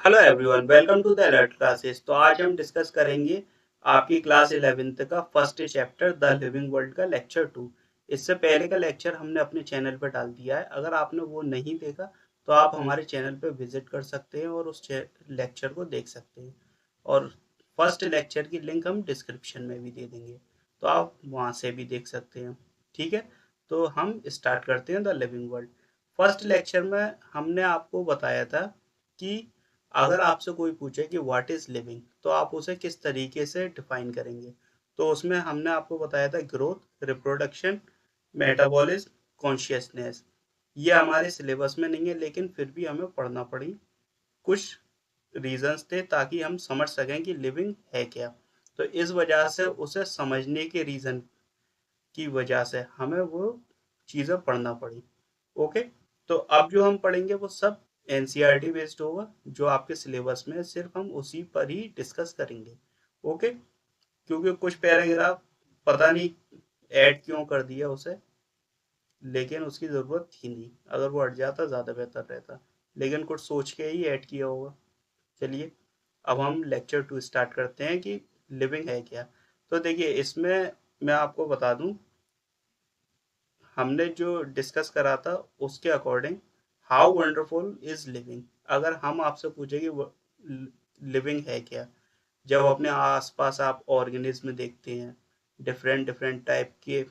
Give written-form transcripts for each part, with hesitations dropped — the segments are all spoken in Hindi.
Hello everyone, welcome to the alert classes. तो आज हम डिस्कस करेंगे आपकी क्लास 11th का first chapter the living world का लेक्चर 2। इससे पहले का लेक्चर हमने अपने चैनल पर डाल दिया है। अगर आपने वो नहीं देखा तो आप हमारे चैनल पर विजिट कर सकते हैं और उस लेक्चर को देख सकते हैं। और फर्स्ट लेक्चर की लिंक हम डिस्क्रिप्शन में भी दे देंगे, तो आप वहाँ से भी देख सकते हैं। ठीक है, तो हम स्टार्ट करते हैं the living world. First lecture में हमने आपको बताया था कि अगर आपसे कोई पूछे कि व्हाट इज लिविंग, तो आप उसे किस तरीके से डिफाइन करेंगे। तो उसमें हमने आपको बताया था ग्रोथ, रिप्रोडक्शन, मेटाबॉलिज्म, कॉन्शियसनेस। ये हमारे सिलेबस में नहीं है, लेकिन फिर भी हमें पढ़ना पड़ी। कुछ रीजंस थे ताकि हम समझ सकें कि लिविंग है क्या। तो इस वजह से उसे समझने के रीजन की वजह से हमें वो चीज़ें पढ़ना पड़ी। ओके, तो अब जो हम पढ़ेंगे वो सब एनसीईआरटी बेस्ड होगा, जो आपके सिलेबस में सिर्फ हम उसी पर ही डिस्कस करेंगे। ओके, क्योंकि कुछ पैराग्राफ पता नहीं ऐड क्यों कर दिया उसे, लेकिन उसकी ज़रूरत थी नहीं। अगर वो हट जाता ज़्यादा बेहतर रहता, लेकिन कुछ सोच के ही ऐड किया होगा। चलिए, अब हम लेक्चर 2 स्टार्ट करते हैं कि लिविंग है क्या। तो देखिए, इसमें मैं आपको बता दूं, हमने जो डिस्कस करा था उसके according how wonderful is living. अगर हम आपसे पूछे कि लिविंग है क्या, जब अपने आसपास आप ऑर्गेनिज्म देखते हैं, डिफरेंट डिफरेंट टाइप के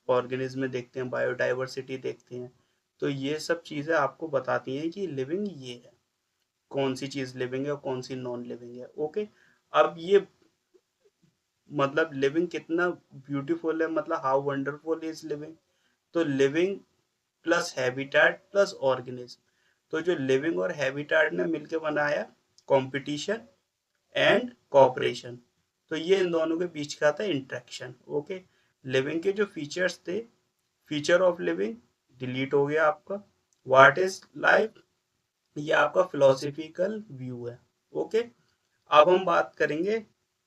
ऑर्गेनिज्म देखते हैं, बायोडाइवर्सिटी देखते हैं, तो ये सब चीज़ें आपको बताती हैं कि लिविंग ये है, कौन सी चीज़ लिविंग है और कौन सी नॉन लिविंग है। ओके, अब ये मतलब लिविंग कितना ब्यूटीफुल है, मतलब हाउ वंडरफुल इज लिविंग। तो living plus habitat plus organism, तो जो लिविंग और हैबिटेट ने मिलकर बनाया कंपटीशन एंड कोऑपरेशन। तो ये इन दोनों के बीच का था इंट्रैक्शन। ओके, लिविंग के जो फीचर्स थे, फीचर ऑफ लिविंग डिलीट हो गया आपका। व्हाट इज लाइफ, ये आपका फिलोसफिकल व्यू है। ओके, अब हम बात करेंगे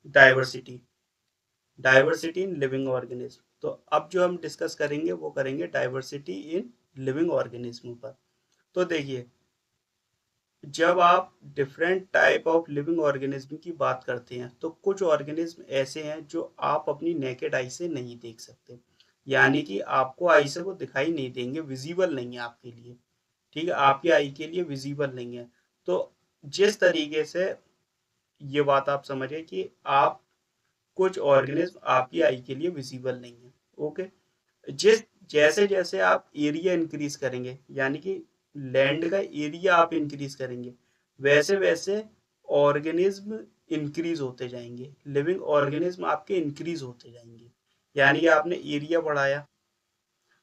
diversity, diversity in living organism. तो अब जो हम डिस्कस करेंगे वो करेंगे डाइवर्सिटी इन लिविंग ऑर्गेनिज्म पर। तो देखिए, जब आप different type of living organism की बात करते हैं, तो कुछ ऑर्गेनिज्म ऐसे हैं जो आप अपनी नेकेड आई से नहीं देख सकते, यानी कि आपको आई से वो दिखाई नहीं देंगे, विजिबल नहीं है आपके लिए। ठीक है, आपकी आई के लिए विजिबल नहीं है। तो जिस तरीके से, ये बात आप समझिए कि आप कुछ ऑर्गेनिज्म आपकी आई के लिए विजिबल नहीं है। ओके, जिस जैसे जैसे आप एरिया इंक्रीज करेंगे, यानी कि लैंड का एरिया आप इंक्रीज करेंगे, वैसे वैसे ऑर्गेनिज्म इंक्रीज होते जाएंगे, लिविंग ऑर्गेनिज्म आपके इंक्रीज होते जाएंगे। यानी कि आपने एरिया बढ़ाया,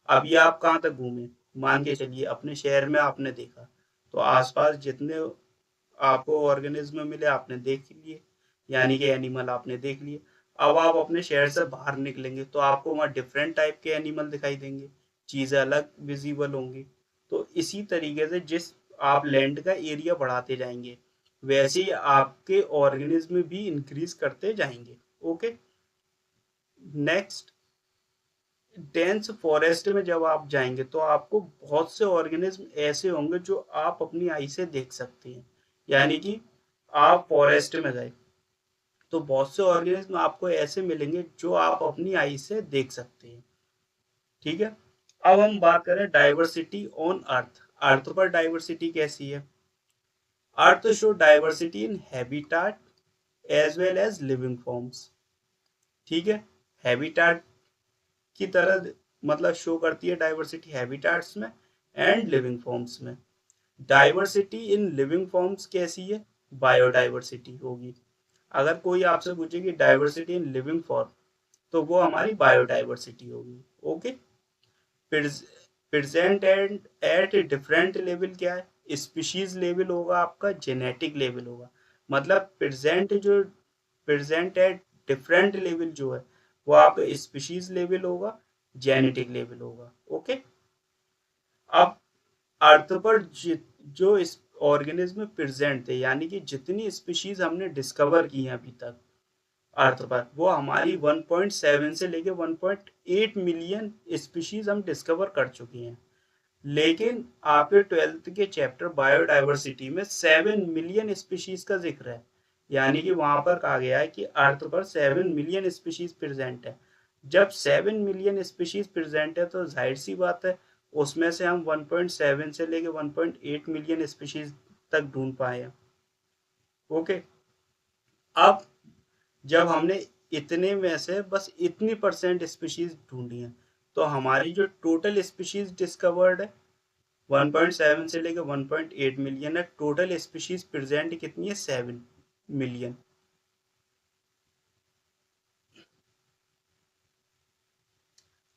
अभी आप कहाँ तक घूमे, मान के चलिए अपने शहर में आपने देखा, तो आसपास जितने आपको ऑर्गेनिज्म मिले आपने देख लिए, यानी कि एनिमल आपने देख लिए। अब आप अपने शहर से बाहर निकलेंगे तो आपको वहाँ डिफरेंट टाइप के एनिमल दिखाई देंगे, चीज़ें अलग विजिबल होंगी। तो इसी तरीके से जिस आप लैंड का एरिया बढ़ाते जाएंगे, वैसे ही आपके ऑर्गेनिज्म भी इंक्रीज करते जाएंगे। ओके, नेक्स्ट, डेंस फॉरेस्ट में जब आप जाएंगे तो आपको बहुत से ऑर्गेनिज्म ऐसे होंगे जो आप अपनी आई से देख सकते हैं। यानी कि आप फॉरेस्ट में गए तो बहुत से ऑर्गेनिज्म आपको ऐसे मिलेंगे जो आप अपनी आई से देख सकते हैं। ठीक है, अब हम बात करें डाइवर्सिटी ऑन अर्थ। अर्थ पर डाइवर्सिटी कैसी है। Earth show diversity in habitat as well as living forms. ठीक है, हैबिटेट की तरह मतलब शो करती है डाइवर्सिटी हैबिटेट्स में एंड लिविंग फॉर्म्स में। डाइवर्सिटी इन लिविंग फॉर्म्स कैसी है, बायोडाइवर्सिटी होगी। अगर कोई आपसे पूछे कि डाइवर्सिटी इन लिविंग फॉर्म, तो वो हमारी बायोडाइवर्सिटी होगी। Okay, present and at different level क्या है, स्पीशीज लेवल होगा आपका, जेनेटिक लेवल होगा। मतलब प्रेजेंट एट डिफरेंट लेवल जो है वो आपका स्पीशीज लेवल होगा, जेनेटिक लेवल होगा। ओके, अब अर्थ पर जो इस ऑर्गेनिज्म प्रेजेंट थे, यानी कि जितनी स्पीशीज हमने डिस्कवर की हैं अभी तक अर्थ पर, वो हमारी 1.7 से लेके 1.8 मिलियन स्पीशीज हम डिस्कवर कर चुके हैं। लेकिन आपके 12th के चैप्टर बायोडाइवर्सिटी में 7 मिलियन स्पीशीज का जिक्र है, यानी कि वहां पर कहा गया है कि अर्थ पर 7 मिलियन स्पीशीज प्रेजेंट है। जब 7 मिलियन स्पीशीज प्रेजेंट है तो जाहिर सी बात है उसमें से हम 1.7 से लेके 1.8 मिलियन स्पीशीज तक ढूंढ पाए हैं। ओके, अब जब हमने इतने में से बस इतनी परसेंट स्पीशीज ढूंढी है, तो हमारी जो टोटल स्पीशीज डिस्कवर्ड है 1.7 से लेकर 1.8 मिलियन है। टोटल स्पीशीज प्रेजेंट कितनी है? 7 मिलियन।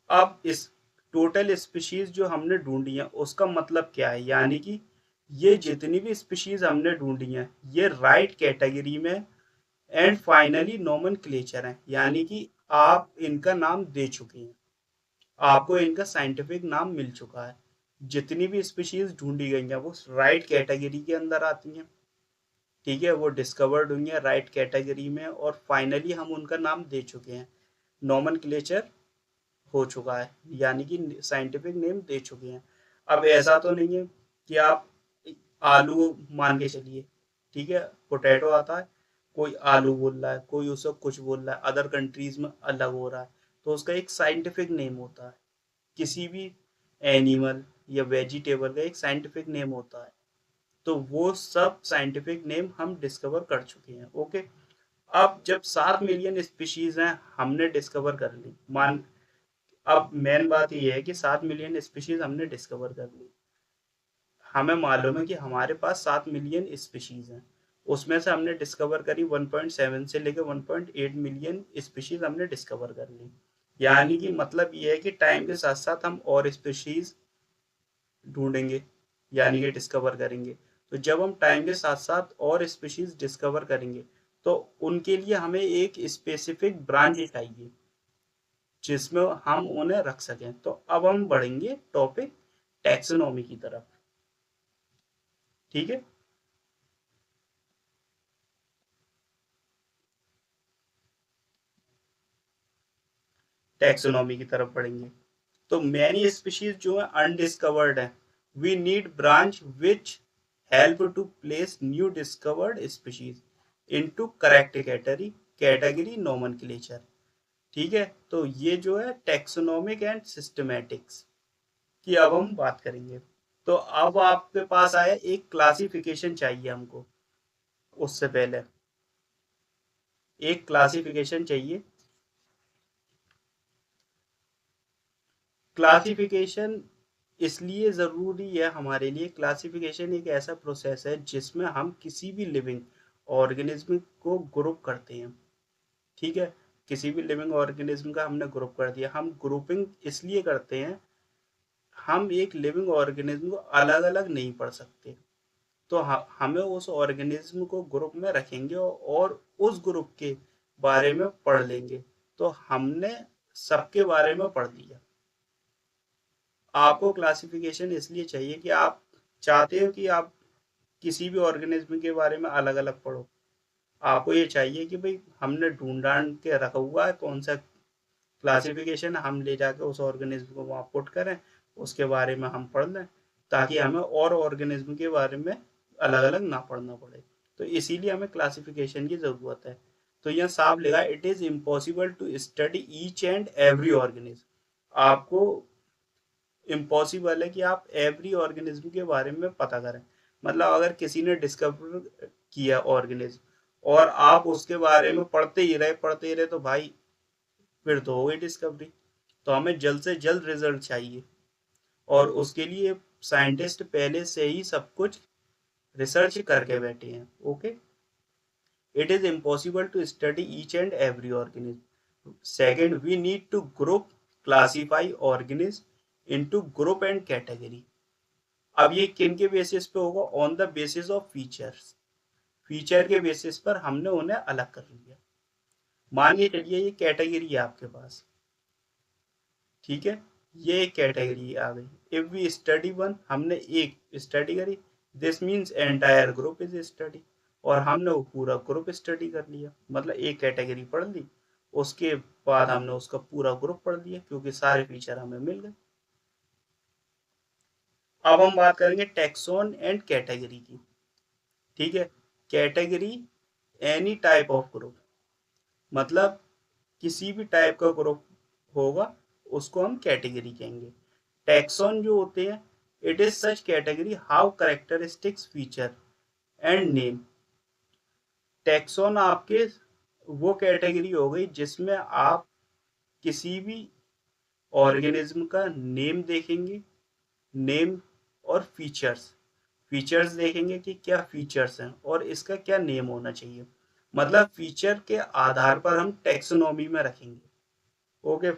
अब इस टोटल स्पीशीज जो हमने ढूंढी है उसका मतलब क्या है, यानी कि ये जितनी भी स्पीशीज हमने ढूंढी है ये राइट कैटेगरी में एंड फाइनली नोमेनक्लेचर है, यानी कि आप इनका नाम दे चुके हैं, आपको इनका साइंटिफिक नाम मिल चुका है। जितनी भी स्पीशीज ढूंढी गई हैं वो राइट कैटेगरी के अंदर आती हैं, ठीक है, वो डिस्कवर्ड हुई है राइट कैटेगरी में और फाइनली हम उनका नाम दे चुके हैं, नोमेनक्लेचर हो चुका है, यानी कि साइंटिफिक नेम दे चुके हैं। अब ऐसा तो नहीं है कि आप आलू मान के चलिए, ठीक है, पोटैटो आता है, कोई आलू बोल रहा है, कोई उसको कुछ बोल रहा है, अदर कंट्रीज में अलग हो रहा है, तो उसका एक साइंटिफिक नेम होता है। किसी भी एनिमल या वेजिटेबल का एक साइंटिफिक नेम होता है, तो वो सब साइंटिफिक नेम हम डिस्कवर कर चुके हैं। ओके, अब जब 7 मिलियन स्पीशीज हैं हमने डिस्कवर कर ली, मान, अब मेन बात ये है कि 7 मिलियन स्पीशीज हमने डिस्कवर कर ली, हमें मालूम है कि हमारे पास 7 मिलियन स्पीशीज हैं, उसमें से हमने डिस्कवर करी 1.7 से लेकर 1.8 मिलियन स्पीशीज हमने डिस्कवर कर ली, यानी कि मतलब ये है कि टाइम के साथ साथ हम और स्पीशीज ढूंढेंगे, यानी कि डिस्कवर करेंगे। तो जब हम टाइम के साथ साथ और स्पीशीज डिस्कवर करेंगे तो उनके लिए हमें एक स्पेसिफिक ब्रांच चाहिए जिसमें हम उन्हें रख सकें। तो अब हम बढ़ेंगे टॉपिक टैक्सोनॉमी की तरफ, ठीक है। टैक्सोनॉमी की तरफ बढ़ेंगे तो मैनी स्पीशीज जो है अनडिस्कवर्ड है, we need branch which help to place new discovered species into correct category nomenclature, ठीक है। तो ये जो है टैक्सोनॉमिक एंड सिस्टमैटिक्स की अब हम बात करेंगे। तो अब आपके पास आया एक क्लासिफिकेशन चाहिए हमको, उससे पहले एक क्लासिफिकेशन चाहिए। क्लासिफिकेशन इसलिए ज़रूरी है हमारे लिए, क्लासिफिकेशन एक ऐसा प्रोसेस है जिसमें हम किसी भी लिविंग ऑर्गेनिज्म को ग्रुप करते हैं, ठीक है। किसी भी लिविंग ऑर्गेनिज्म का हमने ग्रुप कर दिया, हम ग्रुपिंग इसलिए करते हैं, हम एक लिविंग ऑर्गेनिज्म को अलग अलग नहीं पढ़ सकते, तो हमें उस ऑर्गेनिज्म को ग्रुप में रखेंगे और उस ग्रुप के बारे में पढ़ लेंगे, तो हमने सबके बारे में पढ़ लिया। आपको क्लासिफिकेशन इसलिए चाहिए कि आप चाहते हो कि आप किसी भी ऑर्गेनिज्म के बारे में अलग अलग पढ़ो, आपको ये चाहिए कि भाई हमने ढूंढ ढांड के रखा हुआ है कौन सा क्लासिफिकेशन, हम ले जाके उस ऑर्गेनिज्म को वहाँ पुट करें, उसके बारे में हम पढ़ लें, ताकि हमें और ऑर्गेनिज्म के बारे में अलग अलग ना पढ़ना पड़े। तो इसीलिए हमें क्लासिफिकेशन की ज़रूरत है। तो यह साफ लिखा, it is impossible to study each and every organism, आपको इम्पॉसिबल है कि आप एवरी ऑर्गेनिज्म के बारे में पता करें। मतलब अगर किसी ने डिस्कवर किया ऑर्गेनिज्म और आप उसके बारे में पढ़ते ही रहे तो भाई फिर तो हो गई डिस्कवरी। तो हमें जल्द से जल्द रिजल्ट चाहिए और उसके लिए साइंटिस्ट पहले से ही सब कुछ रिसर्च करके बैठे हैं। Okay, it is impossible to study each and every organism. Second, we need to group classify organism into group and category. अब ये किन के बेसिस पे होगा? On the basis of features, feature के बेसिस पर हमने उन्हें अलग कर लिया। मान के चलिए ये कैटेगरी है आपके पास, ठीक है, ये एक कैटेगरी आ गई। इफ वी स्टडी वन, हमने एक स्टडी करी, this means entire group is study, और हमने वो पूरा ग्रुप स्टडी कर लिया, मतलब एक कैटेगरी पढ़ ली, उसके बाद हमने उसका पूरा ग्रुप पढ़ लिया क्योंकि सारे फीचर हमें मिल गए। अब हम बात करेंगे टैक्सोन एंड कैटेगरी की। ठीक है, category any type of group, मतलब किसी भी टाइप का ग्रुप होगा उसको हम कैटेगरी कहेंगे। टैक्सोन जो होते हैं, it is such category how characteristics feature and name. Taxon आपके वो कैटेगरी हो गई जिसमें आप किसी भी ऑर्गेनिज्म का नेम देखेंगे, नेम और फीचर्स, फीचर्स देखेंगे कि क्या फीचर्स हैं और इसका क्या नेम होना चाहिए। मतलब फीचर के आधार पर हम टैक्सोनॉमी में रखेंगे। ओके,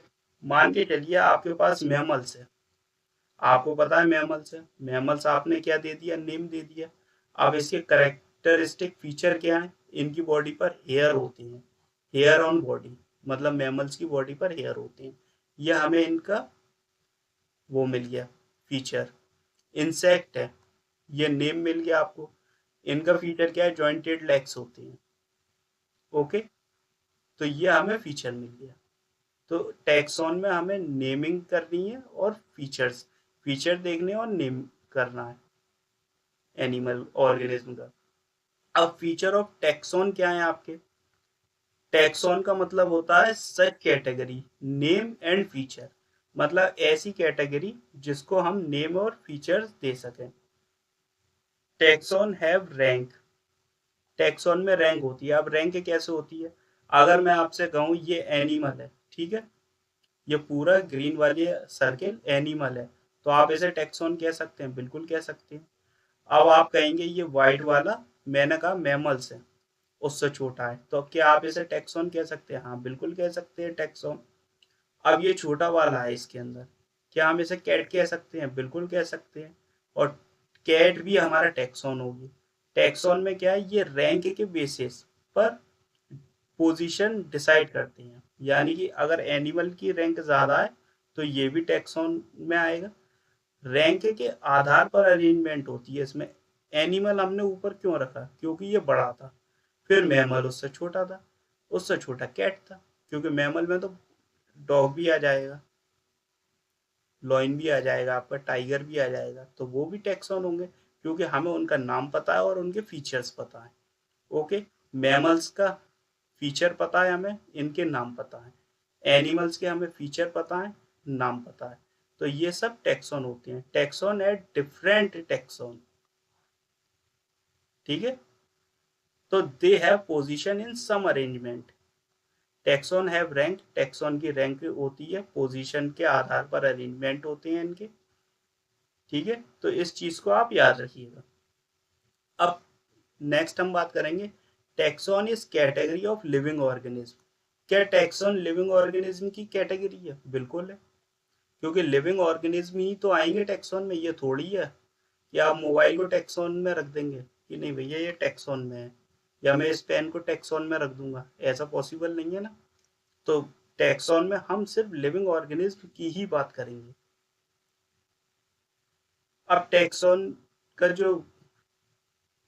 मान के चलिए आपके पास मैमल्स है, आपको पता है मैमल्स है, मैमल्स आपने क्या दे दिया, नेम दे दिया। अब इसके करेक्टरिस्टिक फीचर क्या है, इनकी बॉडी पर हेयर होते हैं, हेयर ऑन बॉडी, मतलब मैमल्स की बॉडी पर हेयर होते हैं, ये हमें इनका वो मिल गया फीचर। इंसेक्ट है, ये नेम मिल गया आपको। इनका फीचर क्या है, जॉइंटेड लेग्स होते हैं। ओके, तो ये हमें फीचर मिल गया। तो टैक्सॉन में हमें नेमिंग करनी है और फीचर्स, फीचर देखने और नेम करना है एनिमल ऑर्गेनिज्म का। अब फीचर ऑफ टैक्सॉन क्या है आपके, टैक्सॉन का मतलब होता है सच कैटेगरी नेम एंड फीचर, मतलब ऐसी कैटेगरी जिसको हम नेम और फीचर्स दे सकें। टैक्सॉन हैव रैंक, टैक्सॉन में रैंक होती है। अब रैंक कैसे होती है, अगर मैं आपसे कहूँ ये एनिमल है, ठीक है, ये पूरा ग्रीन वाली सर्किल एनिमल है, तो आप इसे टैक्सॉन कह सकते हैं, बिल्कुल कह सकते हैं। अब आप कहेंगे ये व्हाइट वाला, मैंने कहा मैमल्स है, उससे छोटा है, तो क्या आप इसे टैक्सॉन कह सकते हैं, हाँ बिल्कुल कह सकते हैं टैक्सॉन। अब ये छोटा वाला है इसके अंदर, क्या हम इसे कैट कह सकते हैं, बिल्कुल कह सकते हैं। और कैट भी हमारा टैक्सॉन होगी। टैक्सॉन में क्या है, ये रैंक के बेसिस पर पोजीशन डिसाइड करते हैं, यानी कि अगर एनिमल की रैंक ज़्यादा है तो ये भी टैक्सॉन में आएगा। रैंक के आधार पर अरेंजमेंट होती है इसमें। एनिमल हमने ऊपर क्यों रखा, क्योंकि ये बड़ा था, फिर मैमल उससे छोटा था, उससे छोटा कैट था, क्योंकि मैमल में तो डॉग भी आ जाएगा, लॉइन भी आ जाएगा आपका, टाइगर भी आ जाएगा, तो वो भी टैक्सॉन होंगे क्योंकि हमें उनका नाम पता है और उनके फीचर्स पता है। ओके, मैमल्स का फीचर पता है हमें, इनके नाम पता है। एनिमल्स के हमें फीचर पता है, नाम पता है, तो ये सब टैक्सॉन होते हैं। टैक्सॉन एट डिफरेंट टैक्सॉन, ठीक है, तो they have position in some arrangement. Taxon have rank, taxon की रैंक होती है, पोजीशन के आधार पर अरेंजमेंट होते हैं इनके। ठीक है, तो इस चीज को आप याद रखिएगा। अब नेक्स्ट हम बात करेंगे, taxon is category of living organism. क्या टैक्सॉन लिविंग ऑर्गेनिज्म की कैटेगरी है, बिल्कुल है, क्योंकि लिविंग ऑर्गेनिज्म ही तो आएंगे टैक्सॉन में, ये थोड़ी है कि आप मोबाइल को टैक्सॉन में रख देंगे कि नहीं भैया ये टैक्सॉन में है, या मैं इस पेन को टैक्सॉन में रख दूंगा, ऐसा पॉसिबल नहीं है ना। तो टैक्सॉन में हम सिर्फ लिविंग ऑर्गेनिज्म की ही बात करेंगे। अब टैक्सॉन का जो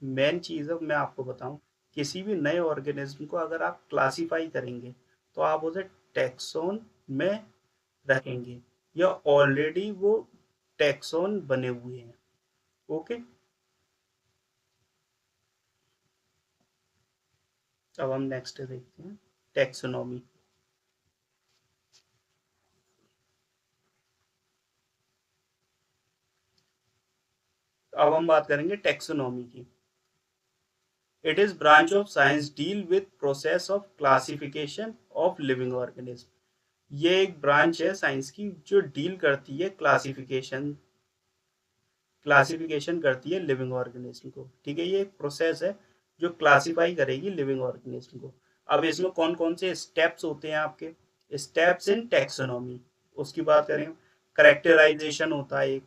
मेन चीज़ है मैं आपको बताऊं, किसी भी नए ऑर्गेनिज्म को अगर आप क्लासिफाई करेंगे तो आप उसे टैक्सॉन में रखेंगे, या ऑलरेडी वो टैक्सॉन बने हुए हैं। ओके, अब हम नेक्स्ट देखते हैं, टैक्सोनॉमी। अब हम बात करेंगे टैक्सोनॉमी की। It is branch of science deal with process of classification of living organism. ये एक ब्रांच है साइंस की जो डील करती है क्लासिफिकेशन, क्लासिफिकेशन करती है लिविंग ऑर्गेनिज्म को। ठीक है, ये एक प्रोसेस है जो क्लासिफाई करेगी लिविंग ऑर्गेनिज्म को। अब इसमें कौन कौन से स्टेप्स होते हैं आपके, स्टेप्स इन टैक्सोनॉमी, उसकी बात करें। करेक्टराइजेशन होता है एक,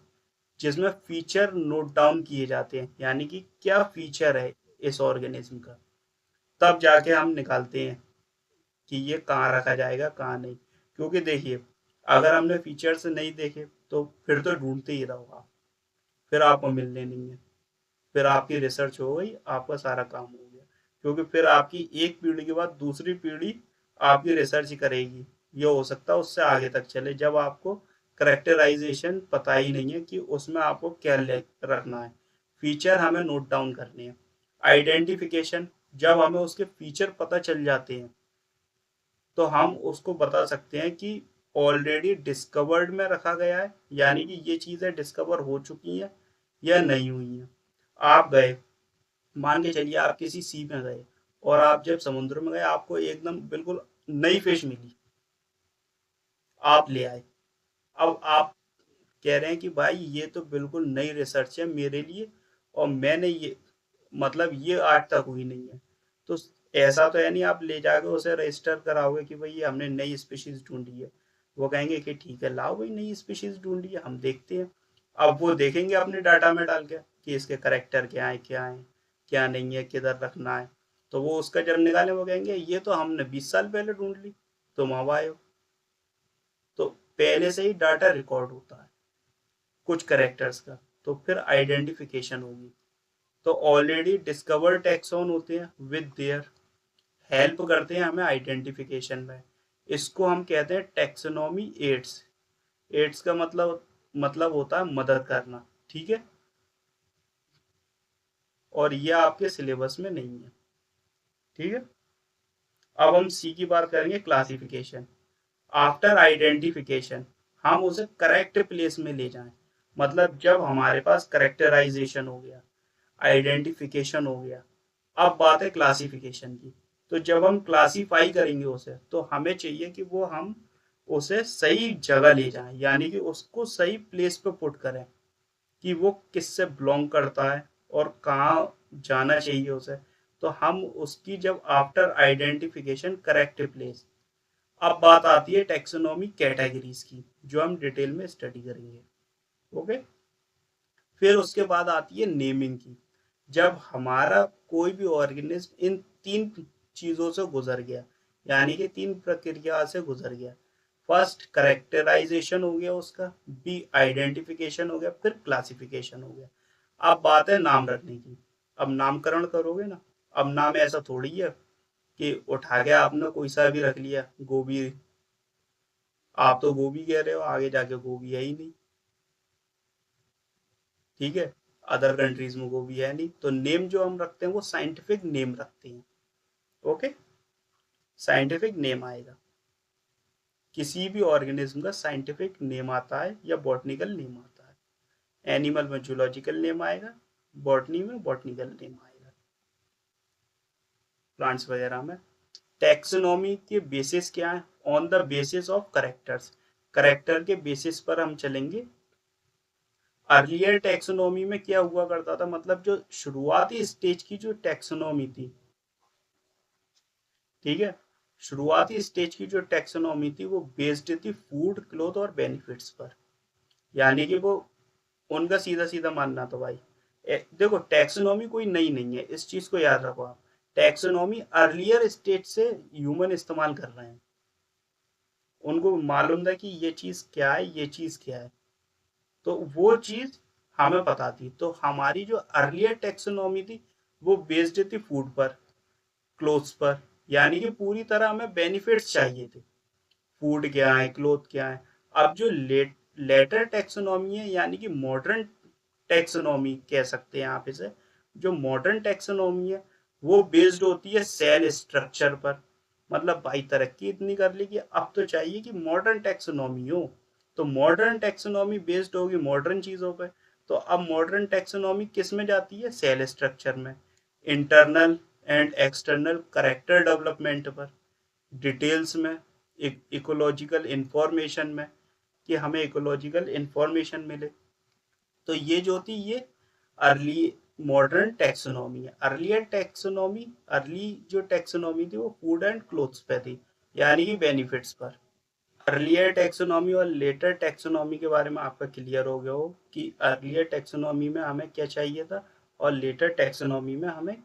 जिसमें फीचर नोट डाउन किए जाते हैं, यानी कि क्या फीचर है इस ऑर्गेनिज्म का, तब जाके हम निकालते हैं कि ये कहाँ रखा जाएगा कहाँ नहीं। क्योंकि देखिए, अगर हमने फीचर्स नहीं देखे तो फिर तो ढूंढते ही रहो आप, फिर आपको मिलने नहीं है, फिर आपकी रिसर्च हो गई, आपका सारा काम हो गया, क्योंकि फिर आपकी एक पीढ़ी के बाद दूसरी पीढ़ी आपकी रिसर्च करेगी, ये हो सकता है उससे आगे तक चले जब आपको करेक्टराइजेशन पता ही नहीं है कि उसमें आपको क्या रखना है। फीचर हमें नोट डाउन करने हैं। आइडेंटिफिकेशन, जब हमें उसके फीचर पता चल जाते हैं तो हम उसको बता सकते हैं कि ऑलरेडी डिस्कवर्ड में रखा गया है, यानी कि ये चीज़ें डिस्कवर हो चुकी हैं या नहीं हुई हैं। आप गए, मान के चलिए आप किसी सी में गए और आप जब समुद्र में गए आपको एकदम बिल्कुल नई फिश मिली, आप ले आए। अब आप कह रहे हैं कि भाई ये तो बिल्कुल नई रिसर्च है मेरे लिए और मैंने ये मतलब ये आज तक हुई नहीं है। तो ऐसा तो है नहीं आप ले जाके उसे रजिस्टर कराओगे कि भाई ये हमने नई स्पीशीज ढूंढी है। वो कहेंगे कि ठीक है लाओ भाई नई स्पीशीज ढूंढी है, हम देखते हैं। अब वो देखेंगे अपने डाटा में डाल के कि इसके करेक्टर क्या है क्या नहीं है, किधर रखना है। तो वो उसका जब निकाले वो कहेंगे ये तो हमने 20 साल पहले ढूंढ ली, तुम अब आए हो। तो पहले से ही डाटा रिकॉर्ड होता है कुछ करेक्टर्स का। तो फिर आइडेंटिफिकेशन होगी। तो ऑलरेडी डिस्कवर्ड टैक्सॉन होते हैं विद देयर, हेल्प करते हैं हमें आइडेंटिफिकेशन में। इसको हम कहते हैं टैक्सोनॉमी एड्स। एड्स का मतलब होता है मदद करना, ठीक है। और ये आपके सिलेबस में नहीं है, ठीक है। अब हम सी की बात करेंगे, क्लासिफिकेशन। आफ्टर आइडेंटिफिकेशन हम उसे करेक्ट प्लेस में ले जाएं। मतलब जब हमारे पास करेक्टराइजेशन हो गया, आइडेंटिफिकेशन हो गया, अब बात है क्लासिफिकेशन की। तो जब हम क्लासीफाई करेंगे उसे तो हमें चाहिए कि वो हम उसे सही जगह ले जाएं, यानी कि उसको सही प्लेस पे पुट करें कि वो किससे बिलोंग करता है और कहाँ जाना चाहिए उसे। तो हम उसकी जब आफ्टर आइडेंटिफिकेशन करेक्ट प्लेस। अब बात आती है टैक्सोनॉमी कैटेगरीज की, जो हम डिटेल में स्टडी करेंगे। ओके। फिर उसके बाद आती है नेमिंग की। जब हमारा कोई भी ऑर्गेनिज्म इन 3 चीजों से गुजर गया, यानी कि 3 प्रक्रिया से गुजर गया। फर्स्ट करेक्टराइजेशन हो गया उसका, बी आइडेंटिफिकेशन हो गया, फिर क्लासिफिकेशन हो गया। अब बात है नाम रखने की। अब नामकरण करोगे ना। अब नाम ऐसा थोड़ी है कि उठा के आपने कोई सा भी रख लिया, गोभी। आप तो गोभी कह रहे हो, आगे जाके गोभी है ही नहीं, ठीक है। अदर कंट्रीज में गोभी है नहीं। तो नेम जो हम रखते हैं वो साइंटिफिक नेम रखते हैं। ओके। साइंटिफिक नेम आएगा, किसी भी ऑर्गेनिज्म का साइंटिफिक नेम आता है या बॉटनिकल नेम आता है। एनिमल में जूलॉजिकल नेम आएगा, बॉटनी में बॉटनिकल नेम आएगा, प्लांट्स वगैरह में। टैक्सोनॉमी के बेसिस क्या है? On the basis of characters. Character के बेसिस पर हम चलेंगे। अर्लियर टैक्सोनॉमी में क्या हुआ करता था, मतलब जो शुरुआती स्टेज की जो टैक्सोनॉमी थी, ठीक है, शुरुआती स्टेज की जो टैक्सोनॉमी थी वो बेस्ड थी फूड, क्लोथ और बेनिफिट्स पर। यानी कि वो उनका सीधा सीधा मानना था भाई। देखो टैक्सोनॉमी कोई नई नहीं है, इस चीज को याद रखो आप। टैक्सोनॉमी अर्लियर स्टेज से ह्यूमन इस्तेमाल कर रहे हैं। उनको मालूम था कि ये चीज क्या है, ये चीज क्या है। तो वो चीज हमें पता थी। तो हमारी जो अर्लियर टैक्सोनॉमी थी वो बेस्ड थी फूड पर, क्लोथ्स पर। यानी कि पूरी तरह हमें बेनिफिट्स चाहिए थे। फूड क्या है, क्लोथ क्या है। अब जो लेटर टैक्सोनॉमी है, यानी कि मॉडर्न टैक्सोनॉमी कह सकते हैं आप इसे। जो मॉडर्न टैक्सोनॉमी है वो बेस्ड होती है सेल स्ट्रक्चर पर। मतलब भाई तरक्की इतनी कर ली कि अब तो चाहिए कि मॉडर्न टैक्सोनॉमी हो। तो मॉडर्न टैक्सोनॉमी बेस्ड होगी मॉडर्न चीजों पर। तो अब मॉडर्न टैक्सोनॉमी किस में जाती है? सेल स्ट्रक्चर में, internal and external character development पर, डिटेल्स में, इकोलॉजिकल इंफॉर्मेशन में, कि हमें इकोलॉजिकल इंफॉर्मेशन मिले। तो ये जो थी ये अर्ली मॉडर्न टैक्सोनॉमी है। अर्ली जो टैक्सोनॉमी थी वो फूड एंड क्लोथ्स पे थी, यानी कि बेनिफिट्स पर। अर्लियर टैक्सोनॉमी और लेटर टैक्सोनॉमी के बारे में आपका क्लियर हो गया हो कि अर्लियर टैक्सोनॉमी में हमें क्या चाहिए था और लेटर टैक्सोनॉमी में हमें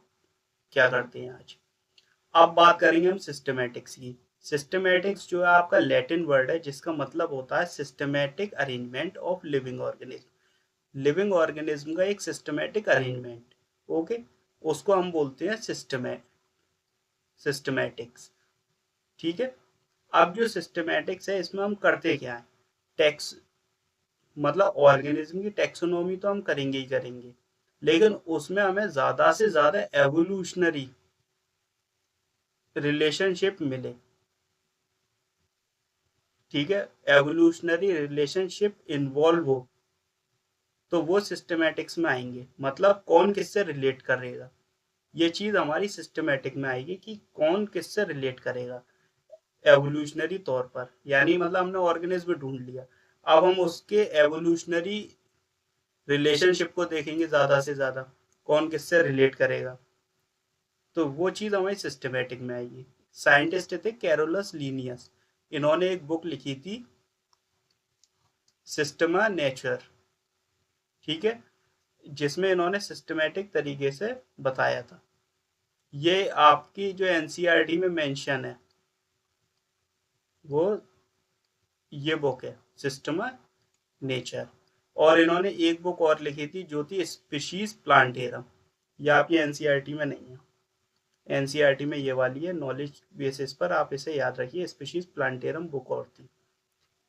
क्या करते हैं आज। अब बात करेंगे हम सिस्टमैटिक्स की। सिस्टमैटिक्स जो है आपका लैटिन वर्ड है जिसका मतलब होता है systematic arrangement of living organism. Living organism का एक सिस्टमैटिक अरेंजमेंट। ओके। उसको हम बोलते हैं सिस्टमैटिक्स, ठीक है। अब जो सिस्टमैटिक्स है इसमें हम करते क्या है? टैक्स मतलब ऑर्गेनिज्म की टेक्सोनॉमी तो हम करेंगे ही करेंगे, लेकिन उसमें हमें ज्यादा से ज्यादा एवोल्यूशनरी रिलेशनशिप मिले। ठीक है, एवोल्यूशनरी रिलेशनशिप इन्वॉल्व हो तो वो सिस्टमैटिक्स में आएंगे। मतलब कौन किससे रिलेट करेगा, ये चीज हमारी सिस्टमैटिक में आएगी कि कौन किससे रिलेट करेगा एवोल्यूशनरी तौर पर। यानी मतलब हमने ऑर्गेनिज्म ढूंढ लिया, अब हम उसके एवोल्यूशनरी रिलेशनशिप को देखेंगे ज्यादा से ज्यादा, कौन किससे रिलेट करेगा, तो वो चीज हमारी सिस्टमैटिक में आएगी। साइंटिस्ट थे कैरोलस लीनियस, इन्होंने एक बुक लिखी थी सिस्टमा नेचर। ठीक है, जिसमें इन्होंने सिस्टमैटिक तरीके से बताया था। ये आपकी जो एनसीईआरटी में मेंशन है वो ये बुक है सिस्टमा नेचर। और इन्होंने एक बुक और लिखी थी जो थी स्पीशीज प्लांटेरम, ये आपकी एनसीईआरटी में नहीं है। एनसीईआरटी में ये वाली है, नॉलेज बेसिस पर आप इसे याद रखिए, स्पीशीज प्लांटेरम बुक और थी।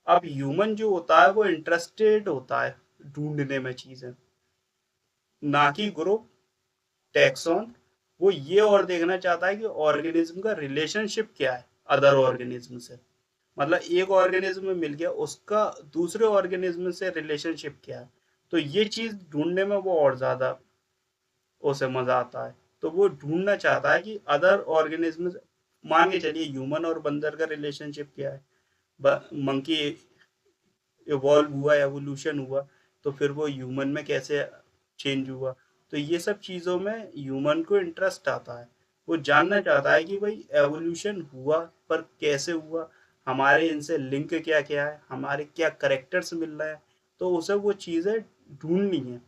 अब ह्यूमन जो होता है वो इंटरेस्टेड होता है ढूंढने में चीजें, ना कि ग्रुप टैक्सॉन। वो ये और देखना चाहता है कि ऑर्गेनिज्म का रिलेशनशिप क्या है अदर ऑर्गेनिज्म से। मतलब एक ऑर्गेनिज्म में मिल गया, उसका दूसरे ऑर्गेनिज्म से रिलेशनशिप क्या है, तो ये चीज ढूंढने में वो और ज्यादा उसे मजा आता है। तो वो ढूंढना चाहता है कि अदर ऑर्गेनिज्म, मान के चलिए ह्यूमन और बंदर का रिलेशनशिप क्या है, मंकी इवॉल्व हुआ, एवोल्यूशन हुआ, तो फिर वो ह्यूमन में कैसे चेंज हुआ। तो ये सब चीज़ों में ह्यूमन को इंटरेस्ट आता है, वो जानना चाहता है कि भाई एवोल्यूशन हुआ पर कैसे हुआ, हमारे इनसे लिंक क्या क्या है, हमारे क्या करेक्टर्स मिल रहा है, तो उसे वो चीज़ें ढूंढनी है।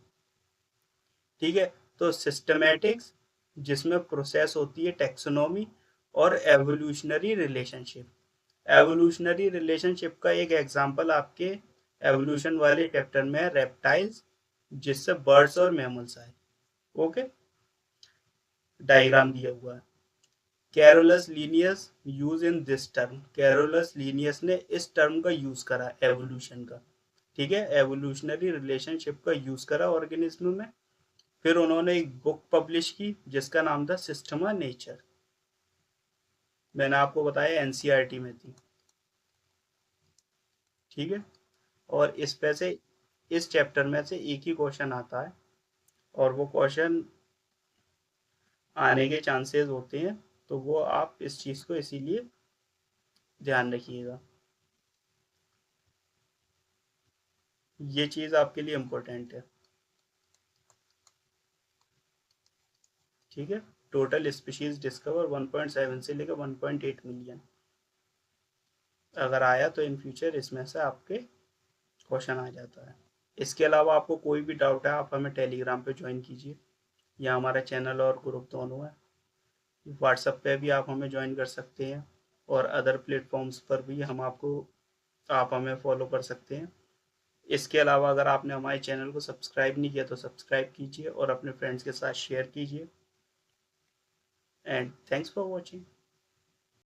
ठीक है, तो सिस्टमैटिक्स जिसमें प्रोसेस होती है टेक्सोनॉमी, और एवोल्यूशनरी रिलेशनशिप। एवोल्यूशनरी रिलेशनशिप का एक एग्जांपल आपके एवोल्यूशन वाले चैप्टर में है रेप्टाइल्स, जिससे बर्ड्स और मैमल्स आए। ओके, डायग्राम दिया हुआ है। Carolus Linnaeus use in this term, Carolus Linnaeus ने इस टर्म का यूज करा एवोल्यूशन का। ठीक है, एवोल्यूशनरी रिलेशनशिप का यूज करा ऑर्गेनिज्म में। फिर उन्होंने एक बुक पब्लिश की जिसका नाम था सिस्टमा नेचर, मैंने आपको बताया एनसीईआरटी में थी। ठीक है, और इस पे से इस चैप्टर में से एक ही क्वेश्चन आता है, और वो क्वेश्चन आने के चांसेस होते हैं, तो वो आप इस चीज़ को इसीलिए ध्यान रखिएगा, ये चीज़ आपके लिए इम्पोर्टेंट है। ठीक है, टोटल स्पीशीज डिस्कवर 1.7 से लेकर 1.8 मिलियन। अगर आया तो इन फ्यूचर इसमें से आपके क्वेश्चन आ जाता है। इसके अलावा आपको कोई भी डाउट है आप हमें टेलीग्राम पे ज्वाइन कीजिए, या हमारा चैनल और ग्रुप दोनों है। व्हाट्सएप पे भी आप हमें ज्वाइन कर सकते हैं, और अदर प्लेटफॉर्म्स पर भी हम आपको आप हमें फॉलो कर सकते हैं। इसके अलावा अगर आपने हमारे चैनल को सब्सक्राइब नहीं किया तो सब्सक्राइब कीजिए और अपने फ्रेंड्स के साथ शेयर कीजिए। And thanks for watching.